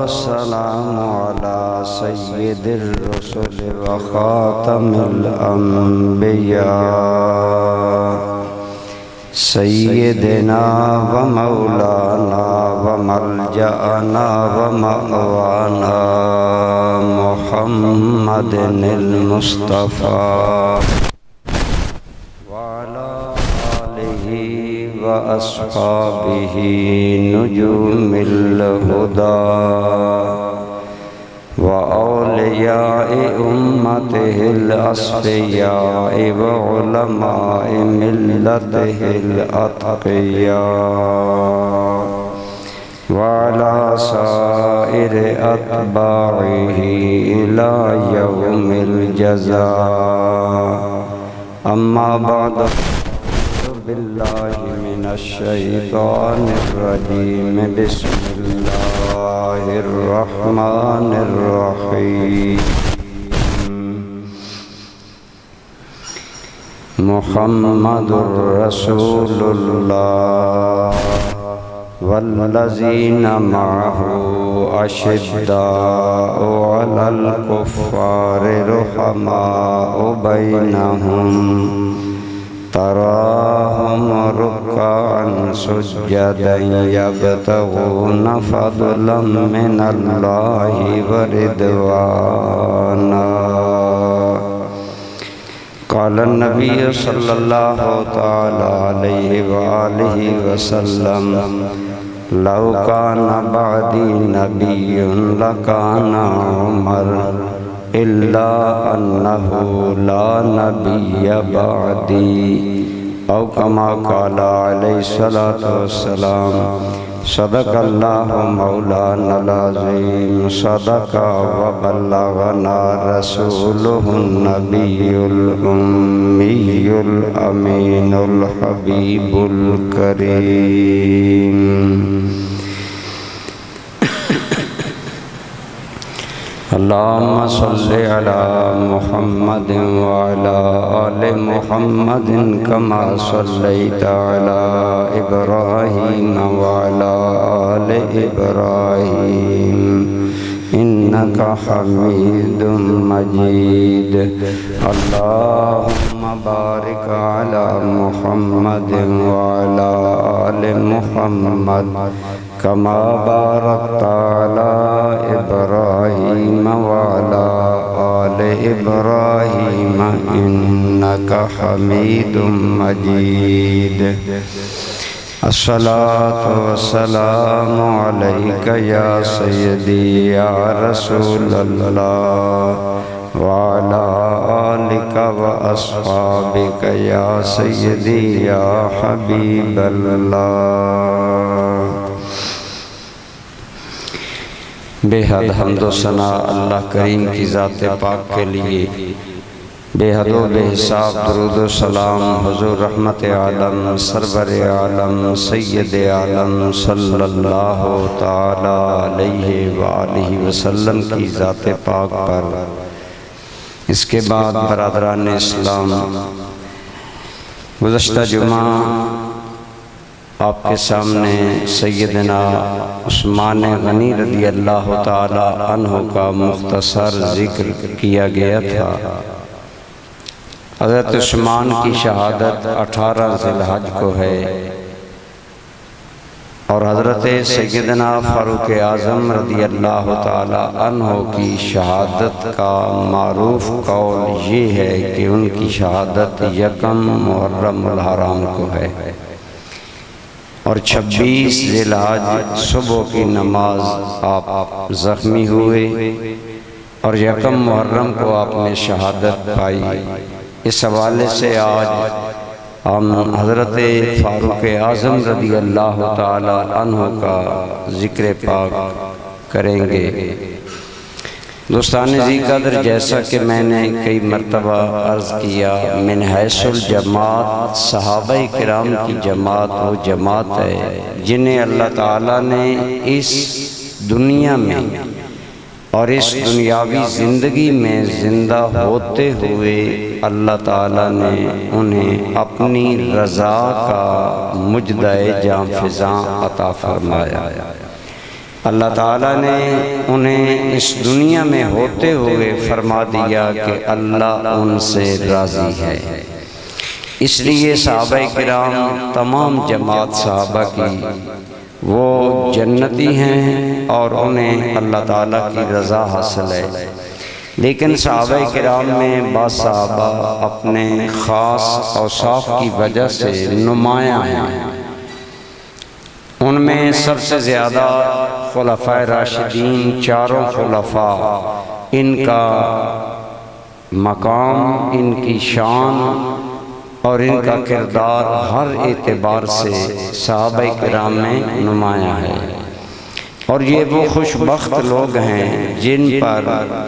والسلام على سيد الرسل وخاتم الأنبياء سيدنا ومولانا وملجأنا ومأوانا محمد المصطفى وعلى آله وأصحابه نجوم الهدى وأولياء أمته الأصفياء وعلماء ملته الأتقياء وعلى سائر أتباعه إلى يوم الجزاء أما بعد بالله من الشيطان الرجيم بسم الله الرحمن الرحيم محمد رسول الله والذين معه أشداء على الكفار رحماء بينهم تراهم ركعا سجدا يبتغون فضلا من الله ورضوانا قال النبي صلى الله تعالى عليه وآله وسلم لو كان بعدي نبي لكان عمر إلا أنه لا نبي بعدي أو كما قال عليه الصلاة والسلام صدق الله مولانا العظيم صدق وبلغنا رسوله النبي الأمي الأمين الحبيب الكريم اللهم صل على محمد وعلى آل محمد كما صليت على إبراهيم وعلى آل إبراهيم إنك حميد مجيد اللهم بارك على محمد وعلى آل محمد كما باركت على إبراهيم وعلى آل إبراهيم إنك حميد مجيد الصلاة والسلام عليك يا سيدي يا رسول الله وعلى آلك وأصحابك يا سيدي يا حبيب الله بے حد حمد و ثنا اللہ کریم کی ذات پاک کے لیے، بے حد و بے حساب درود و سلام حضور رحمت عالم سرور عالم سید عالم صلی اللہ تعالی علیہ وآلہ وسلم کی ذات پاک پر۔ اس کے بعد برادران اسلام، گزشتہ جمعہ آپ کے سامنے سیدنا عثمان غنی رضی اللہ تعالی عنہ کا مختصر ذکر کیا گیا تھا۔ حضرت عثمان کی شہادت 18 ذی الحج کو ہے، اور حضرت سیدنا فاروق اعظم رضی اللہ تعالی عنہ کی شہادت کا معروف قول یہ ہے کہ ان کی شہادت 1 محرم الحرام کو ہے، اور 26 ذی الحج صبح کی نماز آپ زخمی ہوئے اور 1 محرم کو آپ نے شہادت پائی۔ اس حوالے سے آج ہم حضرت فاروق اعظم رضی اللہ تعالی عنہ کا ذکر پاک کریں گے۔ دوستان ذی قدر، جیسا کہ میں نے کئی مرتبہ عرض کیا، من حیث الجماعت صحابہ کرام کی جماعت وہ جماعت ہے جنہیں اللہ تعالیٰ نے اس دنیا میں اور اس دنیاوی زندگی میں زندہ ہوتے ہوئے اللہ تعالیٰ نے انہیں اپنی رضا کا مجدہ جاں فضاں عطا فرمایا۔ اللہ تعالیٰ نے انہیں اس دنیا میں ہوتے ہوئے فرما دیا کہ اللہ ان سے راضی ہے۔ اس لیے صحابہ کرام تمام جماعت صحابہ کی وہ جنتی ہیں اور انہیں اللہ تعالیٰ کی رضا حاصل ہے، لیکن صحابہ کرام میں بعض صحابہ اپنے خاص اوصاف کی وجہ سے نمایاں ہیں۔ ان میں سب سے زیادہ خلفاء راشدین، چاروں خلفاء، ان کا مقام، ان کی شان اور ان کا کردار ہر اعتبار سے صحابہ کرام میں نمایاں ہے، اور یہ وہ خوش بخت لوگ ہیں جن پر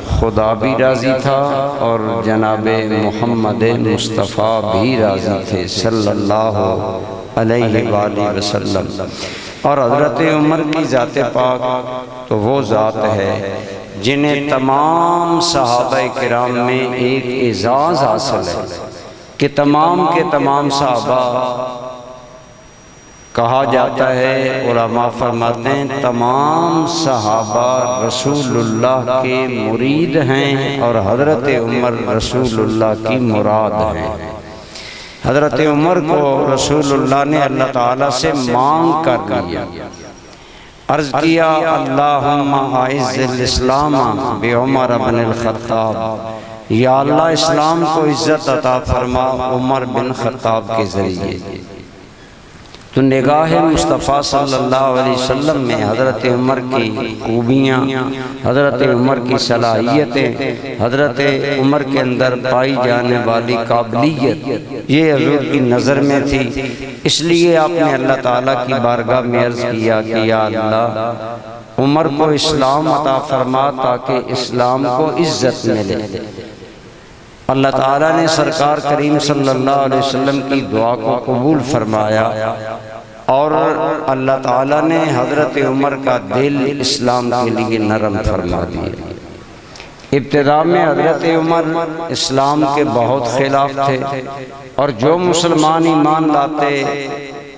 خدا بھی راضی تھا اور جناب محمد مصطفیٰ بھی راضی تھے صلی اللہ علیہ وآلہ وسلم۔ اور حضرت عمر کی ذات پاک تو وہ ذات ہے جنہیں تمام صحابہ کرام میں ایک اعزاز حاصل ہے کہ تمام کے تمام صحابہ، کہا جاتا ہے، علماء فرماتے ہیں تمام صحابہ رسول اللہ کے مرید ہیں اور حضرت عمر رسول اللہ کی مراد ہیں۔ حضرت عمر کو رسول اللہ نے اللہ تعالیٰ سے مانگ کر لیا، عرض کیا اللہم اعز الاسلام بعمر بن الخطاب، یا اللہ اسلام کو عزت عطا فرما عمر بن خطاب کے ذریعے۔ تو نگاہ مصطفیٰ صلی اللہ علیہ وسلم میں حضرت عمر کی خوبیاں، حضرت عمر کی صلاحیتیں، حضرت عمر کے اندر پائی جانے والی قابلیت، یہ حضور کی نظر میں تھی۔ اس لیے آپ نے اللہ تعالیٰ کی بارگاہ میں عرض کیا کہ یا اللہ عمر کو اسلام عطا فرما تاکہ اسلام کو عزت ملے۔ اللہ تعالیٰ نے سرکار کریم صلی اللہ علیہ وسلم کی دعا کو قبول فرمایا اور اللہ تعالیٰ نے حضرت عمر کا دل اسلام کے لیے نرم فرما دیا۔ ابتدا میں حضرت عمر اسلام کے بہت خلاف تھے اور جو مسلمان ایمان لاتے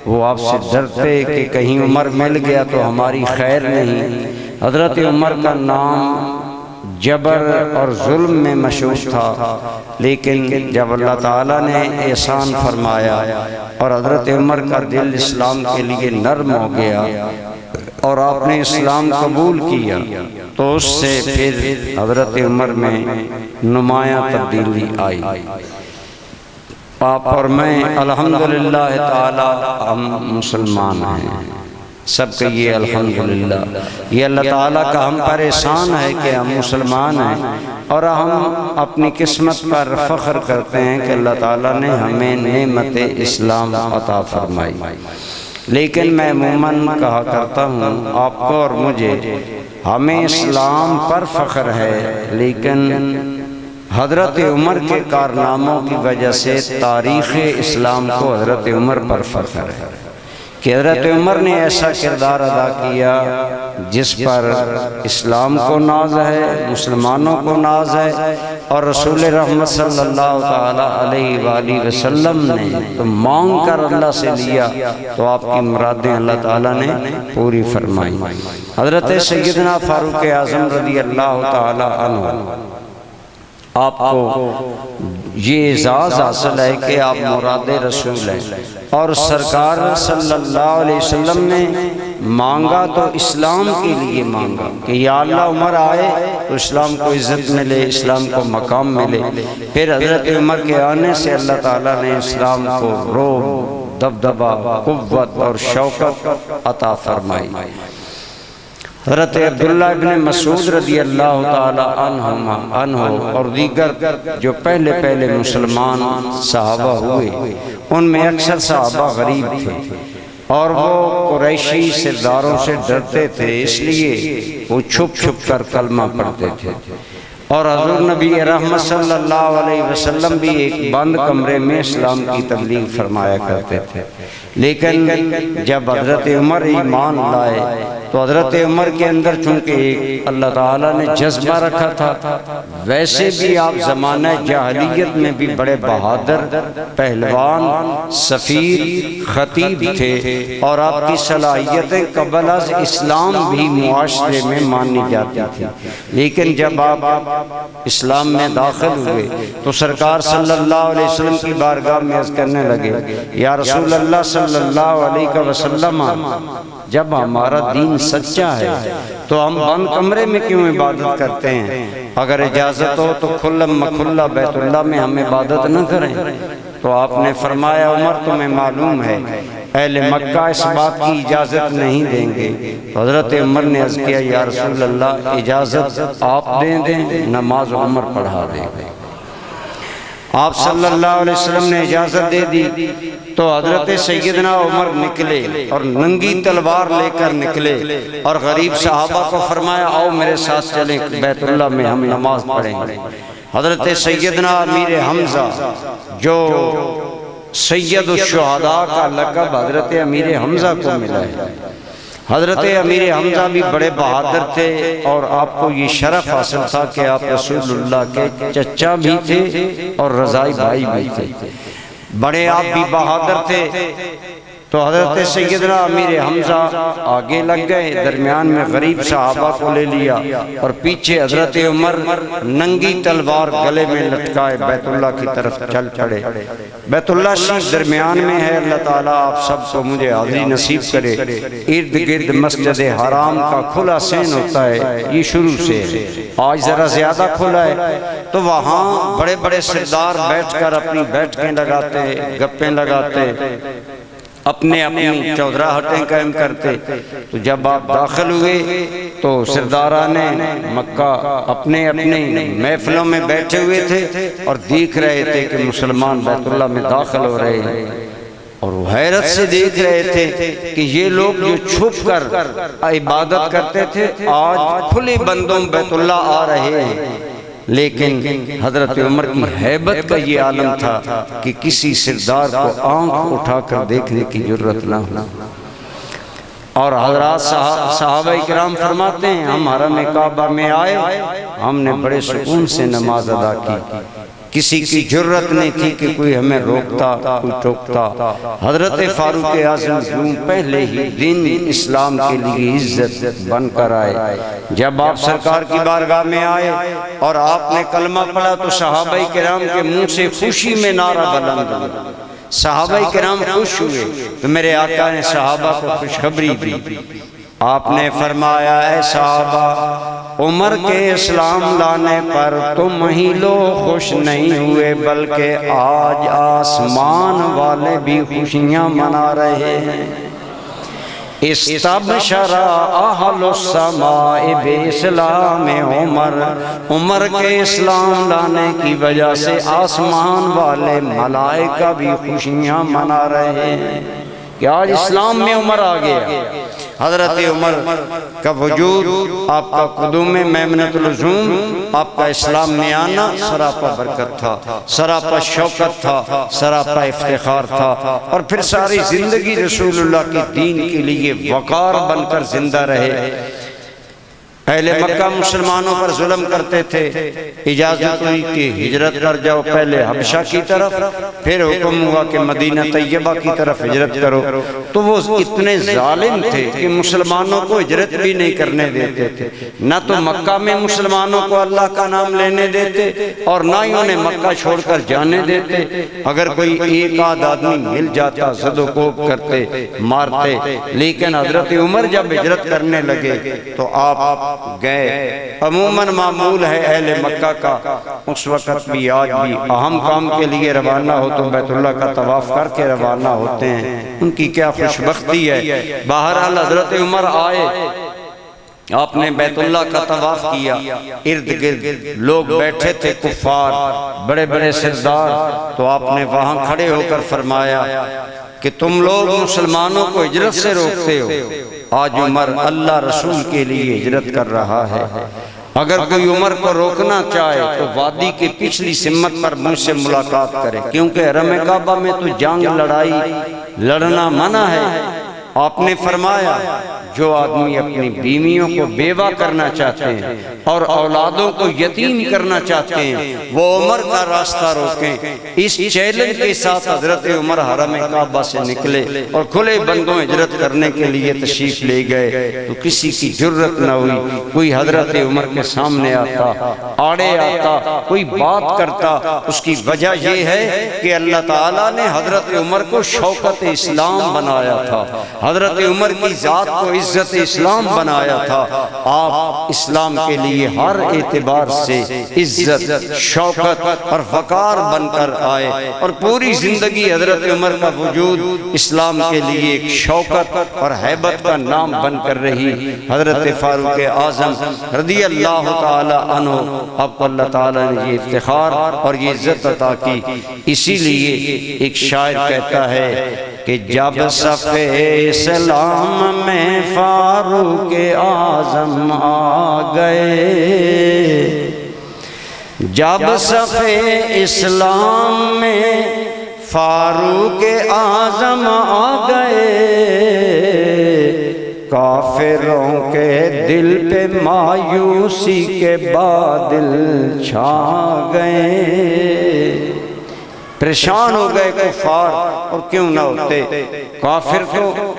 وہ آپ سے ڈرتے کہ کہیں عمر مل گیا تو ہماری خیر نہیں۔ حضرت عمر کا نام جبر اور ظلم میں مشہور تھا، لیکن جب اللہ تعالیٰ نے احسان فرمایا اور حضرت عمر کا دل اسلام کے لیے نرم ہو گیا اور آپ نے اسلام قبول کیا تو اس سے پھر حضرت عمر میں نمایاں تبدیلی آئی۔ آپ اور میں الحمدللہ تعالی ہم مسلمان ہیں، سب کہیے الحمدللہ۔ یہ اللہ تعالیٰ کا ہم پر احسان ہے کہ ہم مسلمان ہیں اور ہم اپنی قسمت پر فخر کرتے ہیں کہ اللہ تعالیٰ نے ہمیں نعمت اسلام عطا فرمائی۔ لیکن میں عموماً کہا کرتا ہوں آپ کو اور مجھے، ہمیں اسلام پر فخر ہے لیکن حضرت عمر کے کارناموں کی وجہ سے تاریخ اسلام کو حضرت عمر پر فخر ہے کہ حضرت عمر نے ایسا کردار ادا کیا جس پر اسلام کو ناز ہے، مسلمانوں کو ناز ہے، اور رسول رحمت صلی اللہ علیہ وآلہ وسلم نے تو مانگ کر اللہ سے لیا تو آپ کی مرادیں اللہ تعالیٰ نے پوری فرمائی۔ حضرت سیدنا فاروق اعظم رضی اللہ تعالی عنہ، آپ کو یہ اعزاز حاصل ہے کہ آپ مراد رسول ہیں، اور سرکار صلی اللہ علیہ وسلم نے مانگا تو اسلام کے لیے مانگا کہ یا اللہ عمر آئے تو اسلام کو عزت ملے، اسلام کو مقام ملے۔ پھر حضرت عمر کے آنے سے اللہ تعالیٰ نے اسلام کو روب، دبدبہ، قوت اور شوکت عطا فرمائی۔ حضرت عبداللہ ابن مسعود رضی اللہ تعالی عنہ اور دیگر جو پہلے مسلمان صحابہ ہوئے، ان میں اکثر صحابہ غریب تھے اور وہ قریشی سرداروں سے ڈرتے تھے، اس لیے وہ چھپ چھپ کر کلمہ پڑھتے تھے اور حضور نبی رحمت صلی اللہ علیہ وسلم بھی ایک بند کمرے میں اسلام کی تبلیغ فرمایا کرتے تھے۔ لیکن جب حضرت عمر ایمان لائے تو حضرت عمر کے اندر چونکہ اللہ تعالیٰ نے جذبہ رکھا تھا، ویسے بھی آپ زمانہ جاہلیت میں بھی بڑے بہادر، پہلوان، سفیر، خطیب تھے، اور آپ کی صلاحیتیں قبل از اسلام بھی معاشرے میں مانی جاتی تھی۔ لیکن جب آپ اسلام میں داخل ہوئے تو سرکار صلی اللہ علیہ وسلم کی بارگاہ میں عرض کرنے لگے، یا رسول اللہ صلی اللہ علیہ وسلم، جب ہمارا دین سچا ہے تو ہم بند کمرے میں کیوں عبادت کرتے ہیں؟ اگر اجازت ہو تو کھلم مکھلا بیت اللہ میں ہم عبادت نہ کریں؟ تو آپ نے فرمایا، عمر تمہیں معلوم ہے اہل مکہ اس بات کی اجازت نہیں دیں گے۔ حضرت عمر نے عرض کیا، یا رسول اللہ اجازت آپ دیں نماز عمر پڑھا دیں گے۔ آپ صلی اللہ علیہ وسلم نے اجازت دے دی تو حضرت سیدنا عمر نکلے اور ننگی تلوار لے کر نکلے اور غریب صحابہ کو فرمایا، آؤ میرے ساتھ چلیں بیت اللہ میں ہم نماز پڑھیں گے۔ حضرت سیدنا امیر حمزہ، جو سید الشہداء کا لقب حضرت امیر حمزہ کو ملا ہے، حضرت امیر حمزہ بھی بڑے بہادر تھے اور آپ کو یہ شرف حاصل تھا کہ آپ رسول اللہ کے چچا بھی تھے اور رضائی بھائی بھی تھے، بڑے آپ بھی بہادر تھے۔ تو حضرت سیدنا امیر حمزہ آگے لگ گئے، درمیان میں غریب صحابہ کو لے لیا اور پیچھے حضرت عمر ننگی تلوار گلے میں لٹکائے بیت اللہ کی طرف چل پڑے۔ بیت اللہ شریف درمیان میں ہے، اللہ تعالیٰ آپ سب کو مجھے حاضری نصیب کرے۔ ارد گرد مسجد حرام کا کھلا سین ہوتا ہے، یہ شروع سے ہے، آج ذرا زیادہ کھلا ہے، تو وہاں بڑے بڑے سردار بیٹھ کر اپنی بیٹھکیں لگاتے، گپیں لگاتے، اپنی چودراہٹیں قائم کرتے۔ تو جب آپ داخل ہوئے تو سرداران مکہ اپنے محفلوں میں بیٹھے ہوئے تھے اور دیکھ رہے تھے کہ مسلمان بیت اللہ میں داخل ہو رہے ہیں، اور وہ حیرت سے دیکھ رہے تھے کہ یہ لوگ جو چھپ کر عبادت کرتے تھے آج کھلے بندوں بیت اللہ آ رہے ہیں۔ لیکن حضرت عمر کی ہیبت کا یہ عالم تھا کہ کسی سردار کو آنکھ اٹھا کر دیکھنے کی جرت نہ ہو۔ اور حضرات صحابہ کرام فرماتے ہیں، ہم حرم کعبہ میں آئے، ہم نے بڑے سکون سے نماز ادا کی، کسی کی جرت نہیں تھی کہ کوئی ہمیں روکتا، کوئی ٹوکتا۔ حضرت فاروق اعظم یوں پہلے ہی دین اسلام کے لیے عزت بن کر آئے۔ جب آپ سرکار کی بارگاہ میں آئے اور آپ نے کلمہ پڑھا تو صحابہ کرام کے منہ سے خوشی میں نعرہ بلند ہوا، صحابہ کرام خوش ہوئے۔ تو میرے آقا نے صحابہ کو خوشخبری دی، آپ نے فرمایا، اے صحابہ، عمر کے اسلام لانے پر تم ہی لوگ خوش نہیں ہوئے بلکہ آج آسمان والے بھی خوشیاں منا رہے ہیں۔ استبشر اہل السماء باسلام عمر، عمر کے اسلام لانے کی وجہ سے آسمان والے ملائکہ بھی خوشیاں منا رہے ہیں کہ آج اسلام میں عمر آ گیا۔ حضرت عمر کا وجود، آپ کا قدوم میمنۃ العظوم، آپ کا اسلام میں آنا سراپا برکت تھا، سراپا شوکت تھا، سراپا افتخار تھا، اور پھر ساری زندگی رسول اللہ کی دین کے لیے وقار بن کر زندہ رہے۔ اہل مکہ مسلمانوں پر ظلم کرتے تھے، اجازت ہوئی کہ ہجرت کر جاؤ، پہلے حبشہ کی طرف، پھر حکم ہوا کہ مدینہ طیبہ کی طرف ہجرت کرو۔ تو وہ اتنے ظالم تھے کہ مسلمانوں کو ہجرت بھی نہیں کرنے دیتے تھے، نہ تو مکہ میں مسلمانوں کو اللہ کا نام لینے دیتے اور نہ ہی انہیں مکہ چھوڑ کر جانے دیتے۔ اگر کوئی ایک آدھ آدمی مل جاتا زد و کوب کرتے، مارتے۔ لیکن حضرت عمر جب ہجرت کرنے لگے تو آپ گئے۔ عموماً معمول ہے اہل مکہ کا اس وقت بھی آج بھی اہم کام کے لیے روانہ ہو تو بیت اللہ کا طواف کر کے روانہ ہوتے ہیں، ان کی کیا خوش بختی ہے۔ بہرحال حضرت عمر آئے، آپ نے بیت اللہ کا طواف کیا، ارد گرد لوگ بیٹھے تھے کفار، بڑے بڑے سردار، تو آپ نے وہاں کھڑے ہو کر فرمایا کہ تم لوگ مسلمانوں کو ہجرت سے روکتے ہو، آج عمر اللہ رسول کے لیے ہجرت کر رہا ہے، اگر کوئی عمر کو روکنا چاہے تو وادی کے پچھلی سمت پر مجھ سے ملاقات کرے، کیونکہ حرم کعبہ میں تو جنگ لڑائی لڑنا منع ہے۔ آپ نے فرمایا جو آدمی اپنی بیویوں کو بیوہ کرنا چاہتے ہیں اور اولادوں کو یتیم کرنا چاہتے ہیں وہ عمر کا راستہ روکیں۔ اس چیلنج کے ساتھ حضرت عمر حرم کعبہ سے نکلے اور کھلے بندوں ہجرت کرنے کے لیے تشریف لے گئے تو کسی کی جرت نہ ہوئی کوئی حضرت عمر کے سامنے آتا، آڑے آتا، کوئی بات کرتا۔ اس کی وجہ یہ ہے کہ اللہ تعالیٰ نے حضرت عمر کو شوکت اسلام بنایا تھا، حضرت عمر کی ذات کو عزت اسلام بنایا تھا۔ آپ اسلام کے لیے ہر اعتبار سے عزت، شوکت اور وقار بن کر آئے، اور پوری زندگی حضرت عمر کا وجود اسلام کے لیے ایک شوکت اور ہیبت کا نام بن کر رہی۔ حضرت فاروق اعظم رضی اللہ تعالی عنہ، آپ کو اللہ تعالیٰ نے یہ افتخار اور یہ عزت عطا کی۔ اسی لیے ایک شاعر کہتا ہے کہ جب صف اسلام میں فاروق اعظم آ گئے، جب صف اسلام میں فاروق اعظم آ گئے، کافروں کے دل پہ مایوسی کے بادل چھا گئے۔ پریشان ہو گئے کفار، اور کیوں نہ ہوتے؟ کافر کو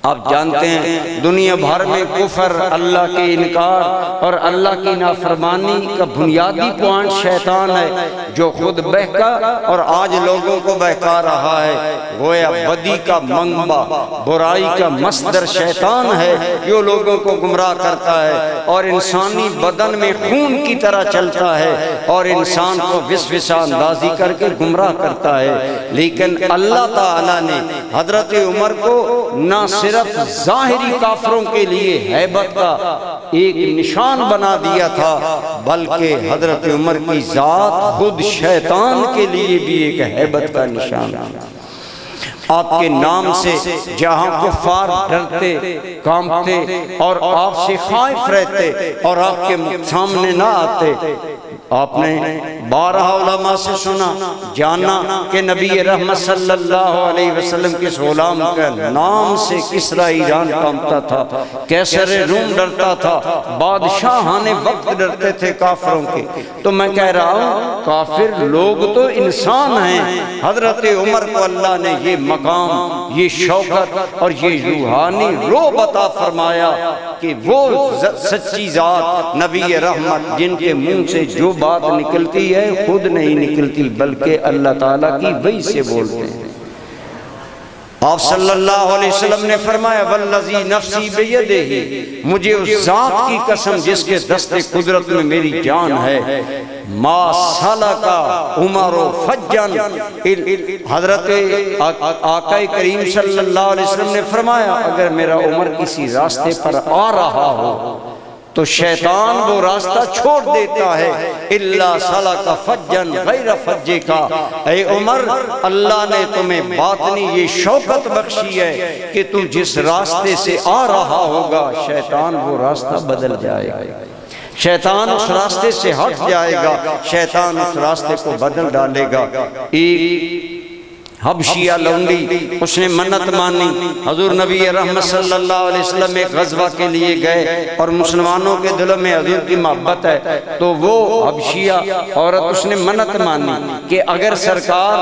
آپ جانتے ہیں دنیا بھر میں کفر، اللہ کے انکار اور اللہ کی نافرمانی کا بنیادی پوائنٹ شیطان ہے، جو خود بہکا اور آج لوگوں کو بہکا رہا ہے۔ گویا بدی کا منبع، برائی کا مصدر شیطان ہے، جو لوگوں کو گمراہ کرتا ہے اور انسانی بدن میں خون کی طرح چلتا ہے اور انسان کو وسوسہ اندازی کر کے گمراہ کرتا ہے۔ لیکن اللہ تعالیٰ نے حضرت عمر کو نہ صرف ظاہری کافروں کے لیے ہیبت کا ایک نشان بنا دیا تھا، بلکہ حضرت عمر کی ذات خود شیطان کے لیے بھی ایک ہیبت کا نشان تھا۔ آپ کے نام سے جہاں کفار ڈرتے، کانپتے اور آپ سے خائف رہتے اور آپ کے سامنے نہ آتے، آپ نے بارہ علماء سے سنا، جانا کہ نبی رحمت صلی اللہ علیہ وسلم کے غلام کا نام سے کسریٰ ایران کانپتا تھا، قیصر روم ڈرتا تھا، بادشاہان وقت ڈرتے تھے کافروں کے۔ تو میں کہہ رہا ہوں کافر لوگ تو انسان ہیں، حضرت عمر کو اللہ نے یہ مقام، یہ شوکت اور یہ روحانی رعب عطا فرمایا کہ وہ سچی ذات نبی رحمت جن کے منہ سے جو بات نکلتی ہے خود نہیں نکلتی بلکہ اللہ تعالیٰ کی وحی سے بولتے ہیں۔ آپ صلی اللہ علیہ وسلم نے فرمایا والذی نفسی بیدہ، مجھے اس ذات کی قسم جس کے دست قدرت میں میری جان ہے، ما سلکا عمر فجن، حضرت آقا کریم صلی اللہ علیہ وسلم نے فرمایا اگر میرا عمر کسی راستے پر آ رہا ہو تو شیطان وہ راستہ چھوڑ دیتا ہے، اللہ سلک فجن غیر فجے کا۔ اے عمر، اللہ نے تمہیں باطنی یہ شوکت بخشی ہے کہ تم جس راستے سے آ رہا ہوگا شیطان وہ راستہ بدل جائے گا، شیطان اس راستے سے ہٹ جائے گا، شیطان اس راستے کو بدل ڈالے گا۔ ایک حبشیہ لونڈی، اس نے منت مانی، حضور نبی رحمت صلی اللہ علیہ وسلم ایک غزوہ کے لیے گئے اور مسلمانوں کے دلوں میں حضور کی محبت ہے، تو وہ حبشیہ عورت اس نے منت مانی کہ اگر سرکار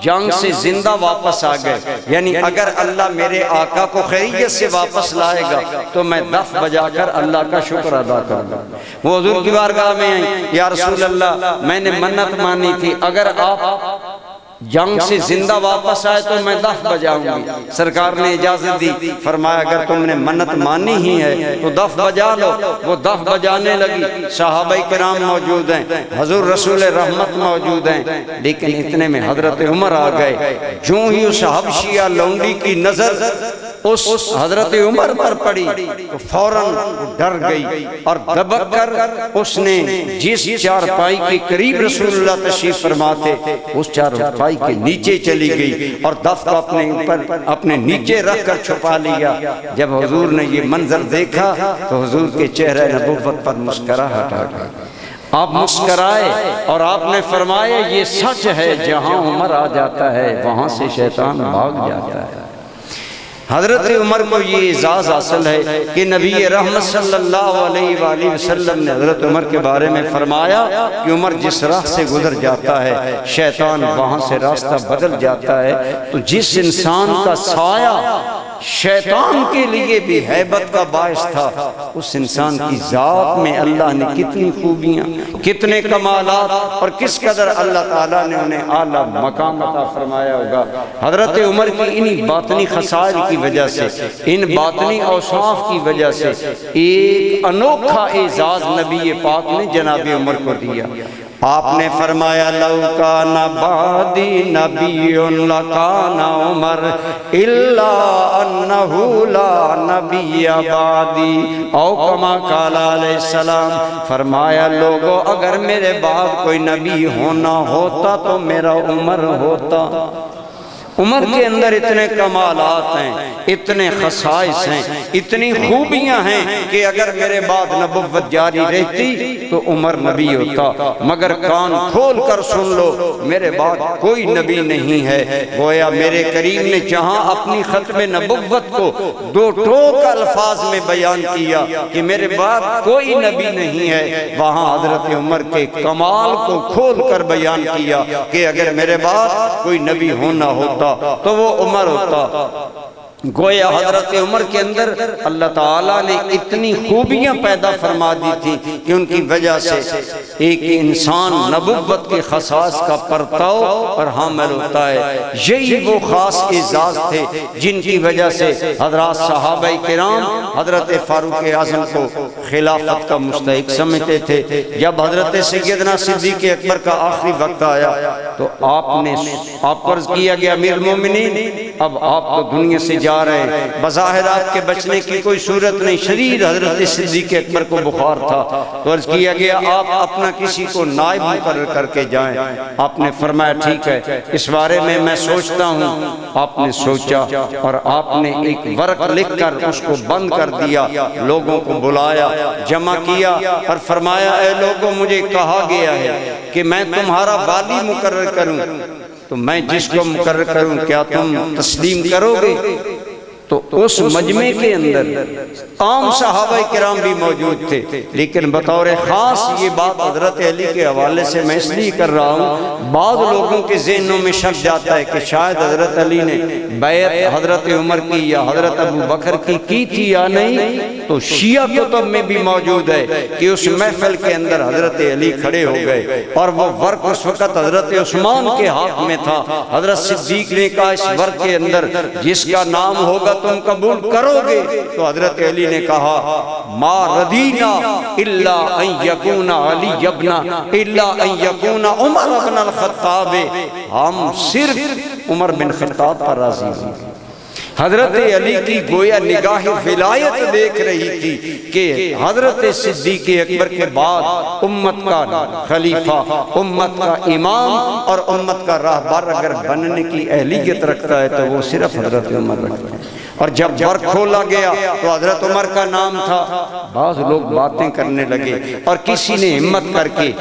جنگ سے زندہ واپس آ گئے، یعنی اگر اللہ میرے آقا کو خیریت سے واپس لائے گا تو میں دف بجا کر اللہ کا شکر ادا کروں گا۔ وہ حضور کی بارگاہ میں آئیں، یا رسول اللہ میں نے منت مانی تھی اگر آپ جنگ سے زندہ واپس آئے تو میں دف بجاؤں گی۔ سرکار نے اجازت دی، فرمایا اگر تم نے منت مانی ہی ہے تو دف بجا لو۔ وہ دف بجانے لگی، صحابہ کرام موجود ہیں، حضور رسول رحمت موجود ہیں، لیکن اتنے میں حضرت عمر آ گئے۔ جو ہی اس حبشیہ لونڈی کی نظر اس حضرت عمر پر پڑی تو فوراً ڈر گئی اور دبک کر اس نے جس چارپائی کے قریب رسول اللہ تشریف فرما تھے اس چارپائی کے نیچے چلی گئی اور دف کو اپنے نیچے رکھ کر چھپا لیا۔ جب حضور نے یہ منظر دیکھا تو حضور کے چہرہ نبوت پر مسکراہٹ آ گئی۔ آپ مسکرائے اور آپ نے فرمایا یہ سچ ہے، جہاں عمر آ جاتا ہے وہاں سے شیطان بھاگ جاتا ہے۔ حضرت عمر کو یہ اعزاز حاصل ہے کہ نبی رحمت صلی اللہ علیہ وآلہ وسلم نے حضرت عمر کے بارے میں فرمایا کہ عمر جس راہ سے گزر جاتا ہے شیطان وہاں سے راستہ بدل جاتا ہے۔ تو جس انسان کا سایہ شیطان کے لیے بھی ہیبت کا باعث تھا، اس انسان کی ذات میں اللہ نے کتنی خوبیاں، کتنے کمالات اور کس قدر اللہ تعالیٰ نے انہیں اعلیٰ مقام عطا فرمایا ہوگا۔ حضرت عمر کی انہی باطنی خصائل کی وجہ سے، ان باطنی اوصاف کی وجہ سے ایک انوکھا اعزاز نبی پاک نے جناب عمر کو دیا۔ آپ نے فرمایا لو کان بعدی نبی لکان عمر الا انہ لا نبی بعدی او کما قال علیہ السلام، فرمایا لوگو اگر میرے بعد کوئی نبی ہونا ہوتا تو میرا عمر ہوتا۔ عمر کے اندر اتنے کمالات ہیں، اتنے خصائص ہیں، اتنی خوبیاں ہیں کہ اگر میرے بعد نبوت جاری رہتی تو عمر نبی ہوتا، مگر کان کھول کر سن لو میرے بعد کوئی نبی نہیں ہے۔ گویا میرے کریم نے جہاں اپنی ختم نبوت کو دو ٹوک الفاظ میں بیان کیا کہ میرے بعد کوئی نبی نہیں ہے، وہاں حضرت عمر کے کمال کو کھول کر بیان کیا کہ اگر میرے بعد کوئی نبی ہونا ہوتا تو وہ عمر ہوتا۔ گویا حضرت عمر کے اندر اللہ تعالیٰ نے اتنی خوبیاں پیدا فرما دی تھی کہ ان کی وجہ سے ایک انسان نبوت کے خصائص کا پرتاؤ اور حامل ہوتا ہے۔ یہی وہ خاص اعزاز تھے جن کی وجہ سے حضرات صحابہ کرام حضرت فاروق اعظم کو خلافت کا مستحق سمجھتے تھے۔ جب حضرت سیدنا صدیق اکبر کا آخری وقت آیا تو آپ پر کیا گیا امیر المومنین اب آپ تو دنیا سے جا رہے ہیں، بظاہر آپ کے بچنے کی کوئی صورت نہیں، شدید حضرت صدیق اکبر کو بخار تھا تو عرض کیا گیا آپ اپنا کسی کو نائب مقرر کر کے جائیں۔ آپ نے فرمایا ٹھیک ہے، اس بارے میں سوچتا ہوں۔ آپ نے سوچا اور آپ نے ایک ورق لکھ کر اس کو بند کر دیا، لوگوں کو بلایا، جمع کیا اور فرمایا اے لوگوں مجھے کہا گیا ہے کہ میں تمہارا والی مقرر کروں، تو میں جس کو مقرر کروں کیا تم تسلیم کرو گے؟ تو اس مجمع کے اندر عام صحابہ کرام بھی موجود تھے، لیکن بطور خاص یہ بات حضرت علی کے حوالے سے میں اس لیے کر رہا ہوں، بعض لوگوں کے ذہنوں میں شک جاتا ہے کہ شاید حضرت علی نے بیعت حضرت عمر کی یا حضرت ابو بکر کی تھی یا نہیں۔ تو شیعہ کتب میں بھی موجود ہے کہ اس محفل کے اندر حضرت علی کھڑے ہو گئے اور وہ ورق اس وقت حضرت عثمان کے ہاتھ میں تھا۔ حضرت صدیق نے کہا اس ورق کے اندر جس کا نام ہوگا تم قبول کرو گے؟ تو حضرت علی نے کہا ما ردینا الا ان یکون علی ابن الا ان یکون عمر بن الخطاب، ہم صرف عمر بن خطاب پر راضی ہیں۔ حضرت علی کی گویا نگاہ ولایت دیکھ رہی تھی کہ حضرت صدیق اکبر کے بعد امت کا خلیفہ، امت کا امام اور امت کا راہبر اگر بننے کی اہلیت رکھتا ہے تو وہ صرف حضرت عمر رکھتا ہے۔ اور جب ورق کھولا گیا تو حضرت عمر کا نام تھا، بعض لوگ باتیں کرنے لگے اور کسی نے ہمت کر کے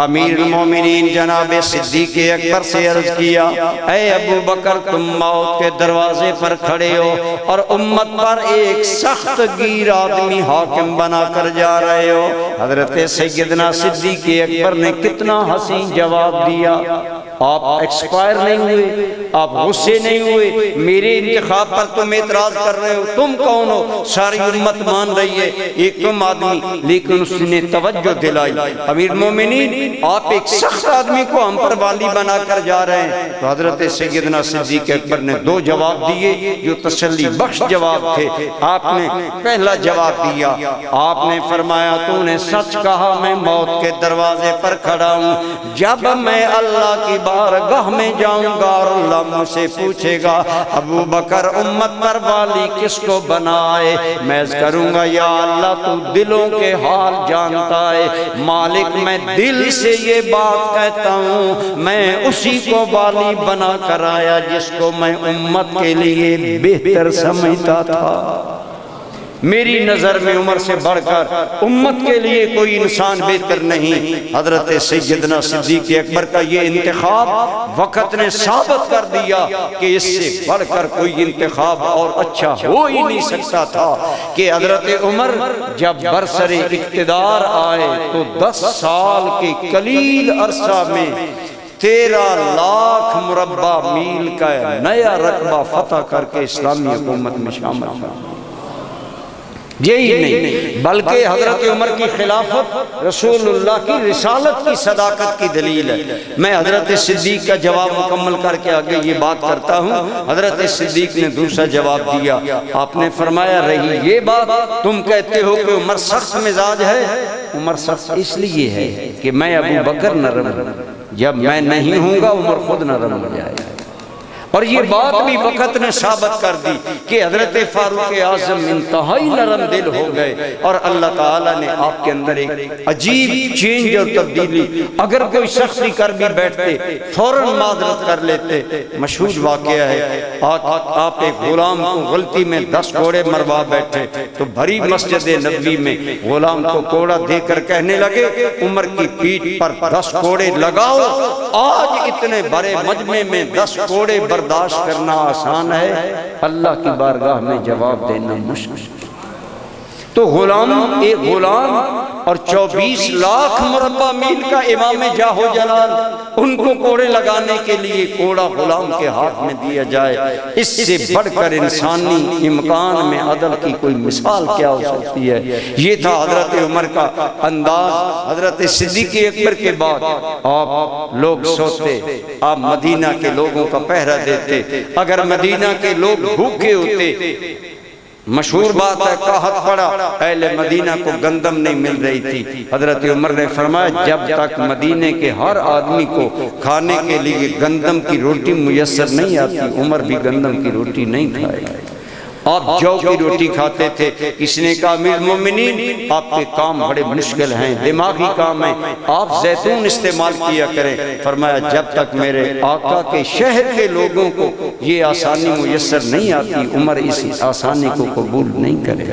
امیر المومنین جناب صدیق اکبر سے عرض کیا اے ابو بکر تم موت کے دروازے پر کھڑے ہو اور امت پر ایک سخت گیر آدمی حاکم بنا کر جا رہے ہو۔ حضرت سیدنا صدیق اکبر نے کتنا حسین جواب دیا، آپ ایکسپائر نہیں ہوئے، آپ غصے نہیں ہوئے، میرے انتخاب پر تم اعتراض کر رہے ہو، تم کون ہو؟ ساری امت مان رہی ہے، ایک تم آدمی، لیکن اس نے توجہ دلائی امیر مومنین آپ ایک سخت آدمی کو ہم پر والی بنا کر جا رہے ہیں۔ تو حضرت سیدنا صدیق اکبر نے دو جواب دیے جو تسلی بخش جواب تھے۔ آپ نے پہلا جواب دیا، آپ نے فرمایا تو نے سچ کہا، میں موت کے دروازے پر کھڑا ہوں، جب میں اللہ کی بارگاہ میں جاؤں گا اور اللہ مجھ سے پوچھے گا ابو بکر امت پر والی کس کو بنائے؟ میں کروں گا یا اللہ تو دلوں کے حال جانتا ہے مالک، میں دل سے یہ بات کہتا ہوں میں اسی کو والی بنا کر آیا جس کو میں امت کے لیے بہتر سمجھتا تھا۔ میری نظر میں عمر سے بڑھ کر امت کے لیے کوئی انسان بہتر نہیں۔ حضرت سیدنا صدیق اکبر کا یہ انتخاب وقت نے ثابت کر دیا کہ اس سے بڑھ کر کوئی انتخاب اور اچھا ہو ہی نہیں سکتا تھا کہ حضرت عمر جب برسر اقتدار آئے تو 10 سال کے قلیل عرصہ میں 13 لاکھ مربع میل کا نیا رقبہ فتح کر کے اسلامی حکومت میں شامل ہوا۔ یہی نہیں بلکہ حضرت عمر کی خلافت رسول اللہ کی رسالت کی صداقت کی دلیل ہے۔ میں حضرت صدیق کا جواب مکمل کر کے آگے یہ بات کرتا ہوں۔ حضرت صدیق نے دوسرا جواب دیا، آپ نے فرمایا رہی یہ بات تم کہتے ہو کہ عمر سخت مزاج ہے، عمر سخت اس لیے ہے کہ میں ابو بکر نرم ہوں، جب میں نہیں ہوں گا عمر خود نرم ہو جائے گا۔ اور یہ بات بھی وقت نے ثابت کر دی کہ حضرت فاروق اعظم انتہائی نرم دل ہو گئے اور اللہ تعالیٰ نے آپ کے اندر ایک عجیب چینج اور تبدیلی، اگر کوئی سختی کر بھی بیٹھتے فوراً معذرت کر لیتے۔ مشہور واقعہ ہے، آپ ایک غلام کو غلطی میں 10 کوڑے مروا بیٹھے تو بھری مسجد نبوی میں غلام کو کوڑا دے کر کہنے لگے عمر کی پیٹھ پر 10 کوڑے لگاؤ، آج اتنے بڑے مجمع میں 10 کوڑے برداشت کرنا آسان ہے، اللہ کی بارگاہ میں جواب دینا مشکل۔ تو ایک غلام اور 24 لاکھ مربع میل کا امام جاہ و جلال، ان کو کوڑے لگانے کے لیے کوڑا غلام کے ہاتھ میں دیا جائے، اس سے بڑھ کر انسانی امکان میں عدل کی کوئی مثال کیا ہو سکتی ہے؟ یہ تھا حضرت عمر کا انداز۔ حضرت صدیق اکبر کے بعد آپ لوگ سوتے، آپ مدینہ کے لوگوں کا پہرہ دیتے، اگر مدینہ کے لوگ بھوکے ہوتے، مشہور بات ہے قحط پڑا، اہل مدینہ کو گندم نہیں مل رہی تھی، حضرت عمر نے فرمایا جب تک مدینہ کے ہر آدمی کو کھانے کے لیے گندم کی روٹی میسر نہیں آتی عمر بھی گندم کی روٹی نہیں کھائے گا۔ آپ جو کی روٹی کھاتے تھے۔ کسی نے کہا امیر المومنین آپ کے کام بڑے مشکل ہیں، دماغی کام ہیں، آپ زیتون استعمال کیا کریں۔ فرمایا جب تک میرے آقا کے شہر کے لوگوں کو یہ آسانی میسر نہیں آتی عمر اس آسانی کو قبول نہیں کرے۔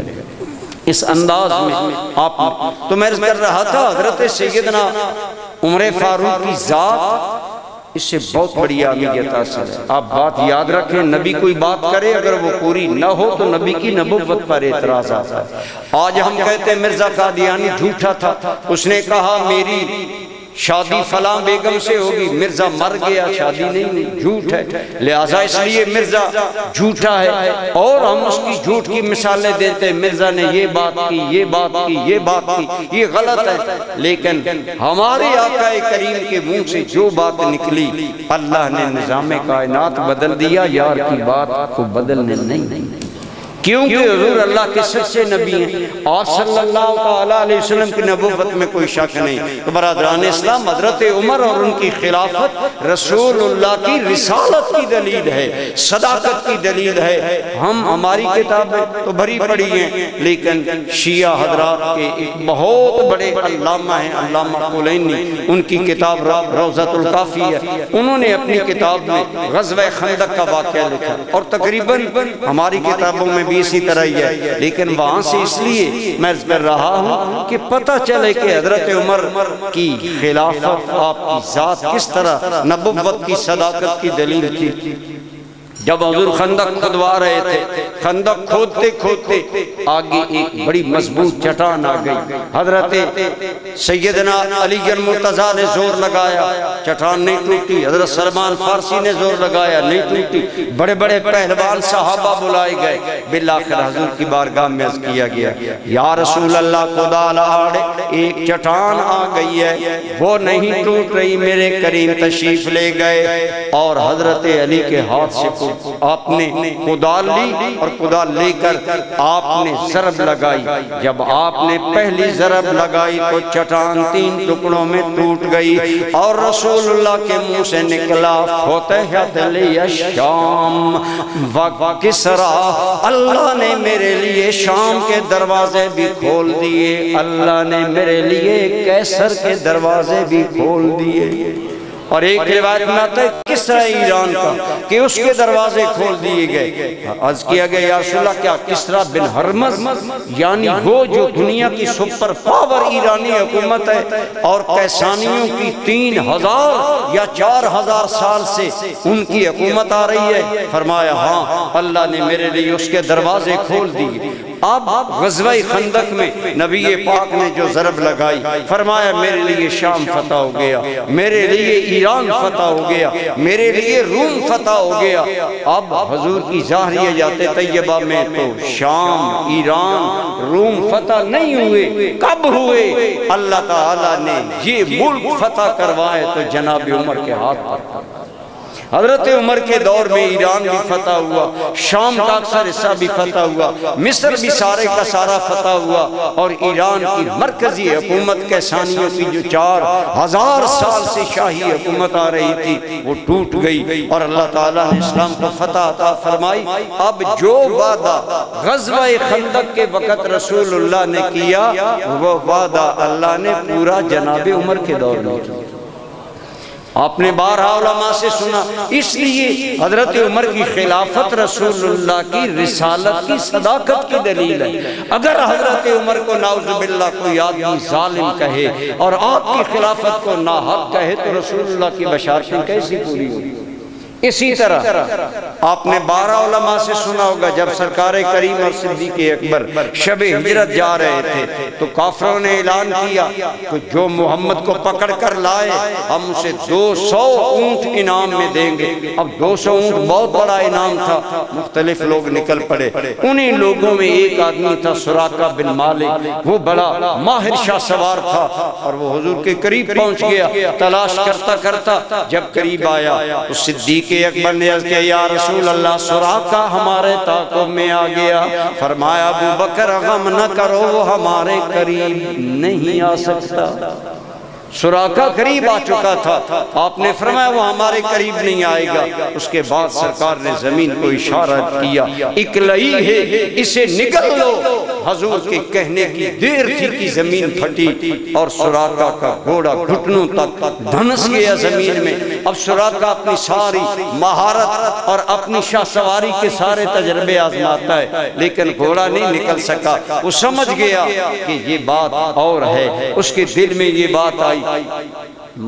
اس انداز میں آپ تو میں کر رہا تھا حضرت سیدنا عمر فاروق کی ذات اس سے بہت بڑی اہمیت حاصل ہے۔ آپ بات یاد رکھیں، نبی کوئی بات کرے اگر وہ پوری نہ ہو تو نبی کی نبوت پر اعتراض آتا ہے۔ آج ہم کہتے ہیں مرزا قادیانی جھوٹا تھا، اس نے کہا میری شادی فلاں بیگم سے ہوگی، مرزا مر گیا، شادی نہیں ہوئی، جھوٹ ہے، لہٰذا اس لیے مرزا جھوٹا ہے اور ہم اس کی جھوٹ کی مثالیں دیتے ہیں، مرزا نے یہ بات کی، یہ بات کی، یہ بات کی، یہ غلط ہے۔ لیکن ہمارے آقا کریم کے منہ سے جو بات نکلی، اللہ نے نظام کائنات بدل دیا، یار کی بات کو بدلنے نہیں، کیونکہ حضور اللہ کے سچے نبی ہیں، آپ صلی اللہ علیہ وسلم کی نبوت میں کوئی شک نہیں۔ تو برادران اسلام حضرت عمر اور ان کی خلافت رسول اللہ کی رسالت کی دلیل ہے، صداقت کی دلیل ہے۔ ہماری کتابیں تو بھری پڑی ہیں، لیکن شیعہ حضرات کے ایک بہت بڑے علامہ ہیں، علامہ کلینی، ان کی کتاب روضۃ الکافی ہے، انہوں نے اپنی کتاب میں غزوہ خندق کا واقعہ لکھا اور تقریباً ہماری کتابوں میں اسی طرح ہی ہے، لیکن وہاں سے اس لیے میں کر رہا ہوں کہ پتہ چلے کہ حضرت عمر کی خلافت آپ کی ذات کس طرح نبوت کی صداقت کی دلیل تھی۔ جب حضور خندق کھودوا رہے تھے، خندق کھودتے کھودتے آگے ایک بڑی مضبوط چٹان آ گئی، حضرت سیدنا علی المرتضیٰ نے زور لگایا، چٹان نہیں ٹوٹی، حضرت سلمان فارسی نے زور لگایا، نہیں ٹوٹی، بڑے بڑے پہلوان صحابہ بلائے گئے، بالآخر حضور کی بارگاہ میں عرض کیا گیا یا رسول اللہ خدا لاڑے ایک چٹان آ گئی ہے، وہ نہیں ٹوٹ رہی، میرے کریم تشریف لے گئے اور حضرت علی کے ہاتھ سے آپ نے کدال لی اور کدال لے کر آپ نے ضرب لگائی۔ جب آپ نے پہلی ضرب لگائی تو چٹان 3 ٹکڑوں میں ٹوٹ گئی اور رسول اللہ کے منہ سے نکلا فتحت لی الشام و کسرا، اللہ نے میرے لیے شام کے دروازے بھی کھول دیے، اللہ نے میرے لیے قیصر کے دروازے بھی کھول دیے۔ اور ایک روایت میں آتا ہے کسرا ایران کا کہ اس کے دروازے کھول دیے گئے۔ عرض کیا گیا یا رسول اللہ کیا کسرا بن ہرمز یعنی وہ جو دنیا کی سپر پاور ایرانی حکومت ہے اور کیسانیوں کی 3000 یا 4000 سال سے ان کی حکومت آ رہی ہے؟ فرمایا ہاں، اللہ نے میرے لیے اس کے دروازے کھول دیے۔ اب غزوہ خندق میں نبی پاک نے جو ضرب لگائی، فرمایا میرے لیے شام فتح ہو گیا، میرے لیے ایران فتح ہو گیا، میرے لیے روم فتح ہو گیا۔ اب حضور کی ظاہریہ جاتے طیبہ میں تو شام، ایران، روم فتح نہیں ہوئے، کب ہوئے؟ اللہ تعالیٰ نے یہ ملک فتح کروائے تو جناب عمر کے ہاتھ پر۔ حضرت عمر کے دور میں ایران بھی فتح ہوا، شام کا اکثر حصہ بھی فتح ہوا، مصر بھی سارے کا سارا فتح ہوا، اور ایران کی مرکزی حکومت کیسانیوں کی جو 4000 سال سے شاہی حکومت آ رہی تھی وہ ٹوٹ گئی اور اللہ تعالیٰ نے اسلام کو فتح عطا فرمائی۔ اب جو وعدہ غزوہ خندق کے وقت رسول اللہ نے کیا وہ وعدہ اللہ نے پورا جناب عمر کے دور میں کیا۔ آپ نے بارہا علماء سے سنا، اس لیے حضرت عمر کی خلافت رسول اللہ کی رسالت کی صداقت کی دلیل ہے۔ اگر حضرت عمر کو نعوذ باللہ کوئی آدمی ظالم کہے اور آپ کی خلافت کو ناحق کہے تو رسول اللہ کی بشارتیں کیسی پوری ہوئی؟ اسی طرح آپ نے 12 علماء سے سنا ہوگا جب سرکار کریم اور صدیق اکبر شب ہجرت جا رہے تھے تو کافروں نے اعلان کیا کہ جو محمد کو پکڑ کر لائے ہم اسے 200 اونٹ انعام میں دیں گے۔ اب 200 اونٹ بہت بڑا انعام تھا، مختلف لوگ نکل پڑے۔ انہی لوگوں میں ایک آدمی تھا سراقہ بن مالک، وہ بڑا ماہر شاہ سوار تھا اور وہ حضور کے قریب پہنچ گیا، تلاش کرتا کرتا جب قریب آیا تو صدیق اکبر نے عرض کیا یا رسول اللہ سراقہ ہمارے تعاقب میں آ گیا۔ فرمایا ابو بکر غم نہ کرو وہ ہمارے قریب نہیں آ سکتا۔ سراقہ قریب آ چکا تھا، آپ نے فرمایا وہ ہمارے قریب نہیں آئے گا۔ اس کے بعد سرکار نے زمین کو اشارہ کیا، اکلئی ہے اسے نگل لو۔ حضور کے کہنے کی دیر تھی کہ زمین پھٹی اور سراقہ کا گھوڑا گھٹنوں تک دھنس گیا زمین میں۔ اب سراقہ اپنی ساری مہارت اور اپنی شاہ سواری کے سارے تجربے آزماتا ہے لیکن گھوڑا نہیں نکل سکا۔ وہ سمجھ گیا کہ یہ بات اور ہے، اس کے دل میں یہ بات آئی،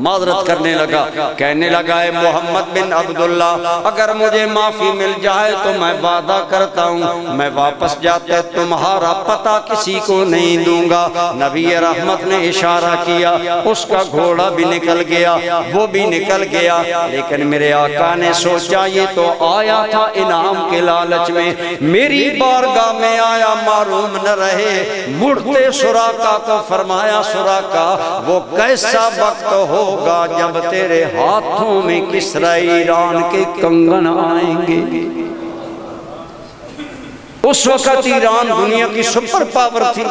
معذرت کرنے لگا، کہنے لگا اے محمد بن عبداللہ اگر مجھے معافی مل جائے تو میں وعدہ کرتا ہوں میں واپس جاتے تمہارا پتہ کسی کو نہیں دوں گا۔ نبی رحمت نے اشارہ کیا، اس کا گھوڑا بھی نکل گیا، وہ بھی نکل گیا، لیکن میرے آقا نے سوچا یہ تو آیا تھا انعام کے لالچ میں، میری بارگاہ میں آیا معلوم نہ رہے۔ مڑتے سراقہ کو فرمایا سراقہ وہ کیسا وقت ہوگا جب تیرے ہاتھوں میں کسرا ایران کے کنگن آئیں گے۔ اس وقت ایران دنیا کی سپر پاور تھی،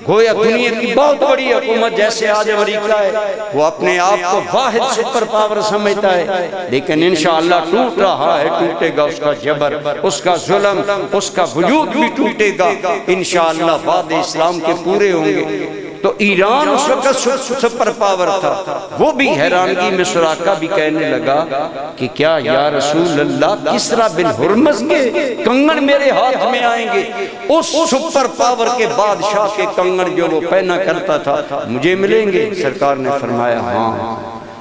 گویا دنیا کی بہت بڑی حکومت جیسے آج امریکہ ہے، وہ اپنے آپ کو واحد سپر پاور سمجھتا ہے، لیکن انشاءاللہ ٹوٹ رہا ہے، ٹوٹے گا اس کا جبر، اس کا ظلم، اس کا وجود بھی ٹوٹے گا، انشاءاللہ وعدے اسلام کے پورے ہوں گے۔ تو ایران اس وقت سپر پاور تھا، وہ بھی حیرانگی میں سراقہ بھی کہنے لگا کہ کیا یا رسول اللہ کسرا بن ہرمز کے کنگن میرے ہاتھ میں آئیں گے؟ اس سپر پاور کے بادشاہ کے کنگن جو وہ پہنا کرتا تھا مجھے ملیں گے؟ سرکار نے فرمایا ہاں۔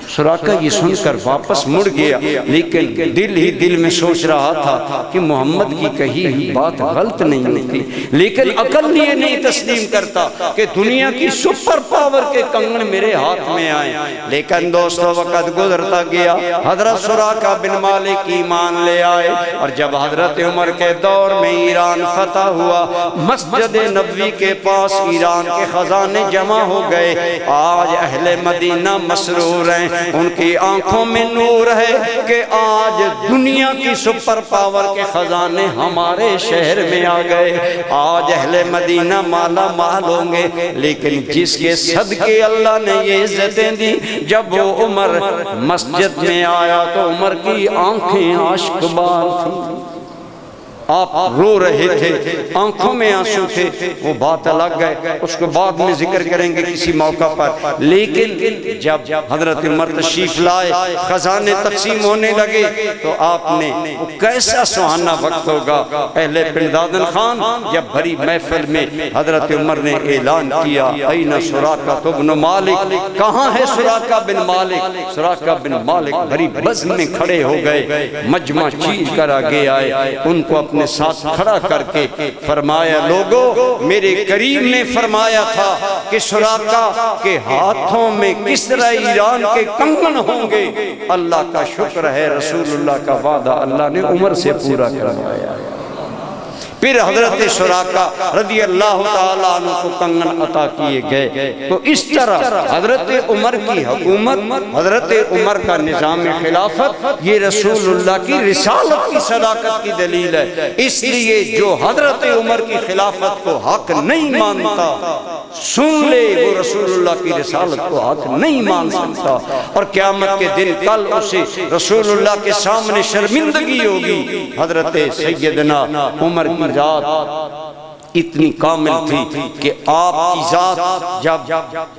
سراقہ یہ سن کر واپس مڑ گیا، لیکن دل ہی دل میں سوچ رہا تھا کہ محمد کی کہی ہوئی بات غلط نہیں تھی، لیکن عقل یہ نہیں تسلیم کرتا کہ دنیا کی سپر پاور کے کنگن میرے ہاتھ میں آئیں۔ لیکن دوستو وقت گزرتا گیا، حضرت سراقہ بن مالک ایمان لے آئے، اور جب حضرت عمر کے دور میں ایران فتح ہوا، مسجد نبوی کے پاس ایران کے خزانے جمع ہو گئے۔ آج اہل مدینہ مسرور ہیں، ہیں، ان کی آنکھوں میں نور ہے کہ آج دنیا کی سپر پاور کے خزانے ہمارے شہر میں آ گئے، آج اہل مدینہ مالا مال ہوں گے۔ لیکن جس کے صدقے اللہ نے یہ عزتیں دی، جب وہ عمر مسجد میں آیا تو عمر کی آنکھیں اشکبار تھیں، آپ رو رہے تھے، آنکھوں میں آنسو تھے۔ وہ بات الگ ہے، اس کو بعد میں ذکر کریں گے کسی موقع پر۔ لیکن جب حضرت عمر تشریف لائے، خزانے تقسیم ہونے لگے، تو آپ نے کیسا سہانا وقت ہوگا اہل پردادن خان جب بھری محفل میں حضرت عمر نے اعلان کیا، این سراقہ بن مالک، کہاں ہے سراقہ بن مالک؟ سراقہ بن مالک بھری بزم میں کھڑے ہو گئے، مجمع چیر کر آگے آئے، ان کو اپنے ساتھ کھڑا کر کے فرمایا، لوگو میرے کریم نے فرمایا تھا کہ سراقہ کے ہاتھوں میں کسرا ایران کے کنگن ہوں گے۔ اللہ کا شکر ہے رسول اللہ کا وعدہ اللہ نے عمر سے پورا کروایا۔ پھر حضرت سراقہ رضی اللہ تعالیٰ عنہ کو کنگن عطا کیے گئے۔ تو اس طرح حضرت عمر کی حکومت، حضرت عمر کا نظام خلافت، یہ رسول اللہ کی رسالت کی صداقت کی دلیل ہے۔ اس لیے جو حضرت عمر کی خلافت کو حق نہیں مانتا، سن لے وہ رسول اللہ کی رسالت کو حق نہیں مان سکتا، اور قیامت کے دن کل اسے رسول اللہ کے سامنے شرمندگی ہوگی۔ حضرت سیدنا عمر کی ذات اتنی کامل تھی کہ آپ کی ذات جب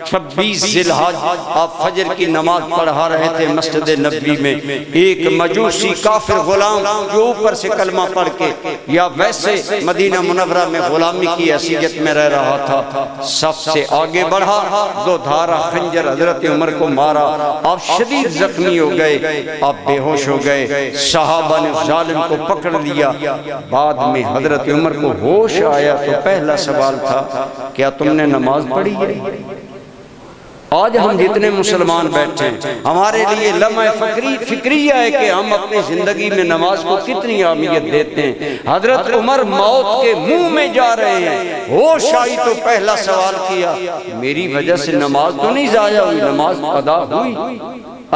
26 ذی الحج آپ فجر کی نماز پڑھا رہے تھے مسجد نبوی میں، ایک مجوسی کافر غلام جو اوپر سے کلمہ پڑھ کے یا ویسے مدینہ منورہ میں غلامی کی حیثیت میں رہ رہا تھا، صف سے آگے بڑھا، 2 دھارا خنجر حضرت عمر کو مارا، آپ شدید زخمی ہو گئے، آپ بے ہوش ہو گئے، صحابہ نے ظالم کو پکڑ لیا۔ بعد میں حضرت عمر کو ہوش آیا تو پہلا سوال تھا، کیا تم نے نماز پڑھی ہے؟ آج ہم جتنے مسلمان بیٹھے ہیں، ہمارے لیے لمحہ فکریہ ہے کہ ہم اپنی زندگی میں نماز کو کتنی اہمیت دیتے ہیں۔ حضرت عمر موت کے منہ میں جا رہے ہیں، ہوش آئی تو پہلا سوال کیا، میری وجہ سے نماز تو نہیں ضائع ہوئی، نماز ادا ہوئی؟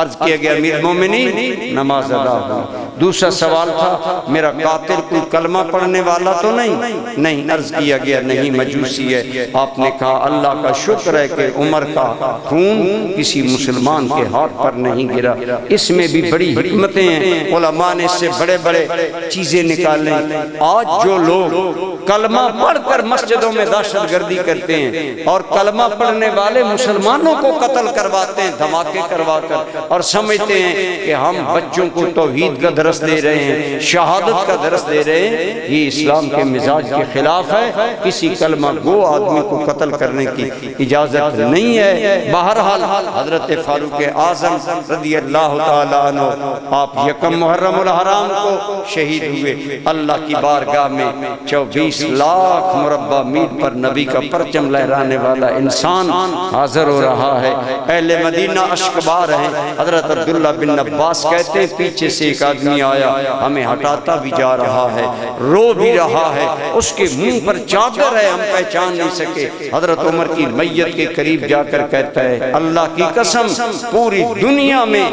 عرض کیا گیا امیر المومنین نماز ادا ہوئی۔ دوسرا سوال تھا، میرا قاتل کوئی کلمہ پڑھنے والا تو نہیں؟ عرض کیا گیا نہیں، مجوسی ہے۔ آپ نے کہا اللہ کا شکر ہے کہ عمر کا خون کسی مسلمان کے ہاتھ پر نہیں گرا۔ اس میں بھی بڑی حکمتیں ہیں، علماء نے اس سے بڑے بڑے چیزیں نکالیں۔ آج جو لوگ کلمہ پڑھ کر مسجدوں میں دہشت گردی کرتے ہیں اور کلمہ پڑھنے والے مسلمانوں کو قتل کرواتے ہیں دھماکے کروا کر، اور سمجھتے ہیں کہ ہم بچوں کو توحید کا درس دے رہے ہیں، شہادت کا درس دے رہے ہیں، یہ اسلام کے مزاج کے خلاف ہے۔ کسی کلمہ گو آدمی کو قتل کرنے کی اجازت نہیں ہے۔ بہرحال حضرت فاروق اعظم رضی اللہ تعالیٰ عنہ آپ یکم محرم الحرام کو شہید ہوئے۔ اللہ کی بارگاہ میں 24 لاکھ مربع میل پر نبی کا پرچم لہرانے والا انسان حاضر ہو رہا ہے۔ اہل مدینہ اشکبار ہیں۔ حضرت عبداللہ بن عباس کہتے ہیں پیچھے سے ایک آدمی آیا، ہمیں ہٹاتا بھی جا رہا ہے، رو بھی رہا ہے، اس کے منہ پر چادر ہے، ہم پہچان نہیں سکے۔ حضرت عمر کی میت کے قریب جا کر کہتا ہے اللہ کی قسم پوری دنیا میں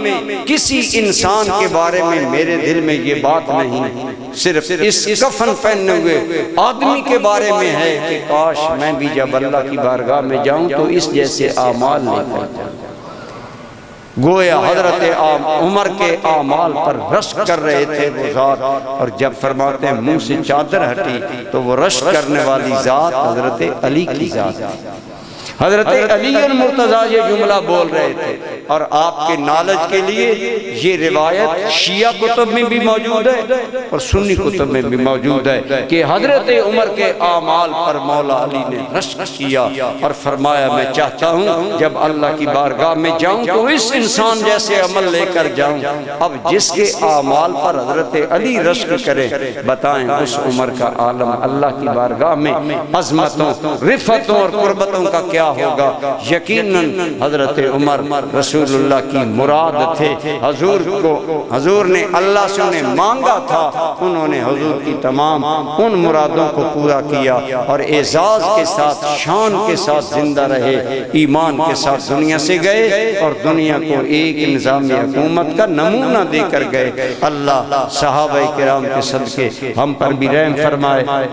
کسی انسان کے بارے میں میرے دل میں یہ بات نہیں، صرف اس کفن پہنے ہوئے آدمی کے بارے میں ہے کہ کاش میں بھی جب اللہ کی بارگاہ میں جاؤں تو اس جیسے اعمال لے کر جاؤں۔ گویا حضرت عمر کے اعمال پر رشک کر رہے تھے وہ ذات، اور جب فرماتے ہیں منہ سے چادر ہٹی تو وہ رشک کرنے والی ذات حضرت علی کی ذات تھی۔ حضرت علی المرتضیٰ یہ جملہ بول رہے تھے، اور آپ کے نالج کے لیے یہ روایت شیعہ کتب میں بھی موجود ہے اور سنی کتب میں بھی موجود ہے کہ حضرت عمر کے اعمال پر مولا علی نے رشک کیا اور فرمایا میں چاہتا ہوں جب اللہ کی بارگاہ میں جاؤں تو اس انسان جیسے عمل لے کر جاؤں۔ اب جس کے اعمال پر حضرت علی رشک کرے، بتائیں اس عمر کا عالم اللہ کی بارگاہ میں عظمتوں، رفتوں اور قربتوں کا کیا ہوگا؟ یقیناً حضرت عمر رسول رسول اللہ کی مراد تھے، حضور نے اللہ سے انہیں مانگا تھا، انہوں نے حضور کی تمام ان مرادوں کو پورا کیا اور اعزاز کے ساتھ، شان کے ساتھ زندہ رہے، ایمان کے ساتھ دنیا سے گئے اور دنیا کو ایک نظام حکومت کا نمونہ دے کر گئے۔ اللہ صحابہ کرام کے صدقے ہم پر بھی رحم فرمائے۔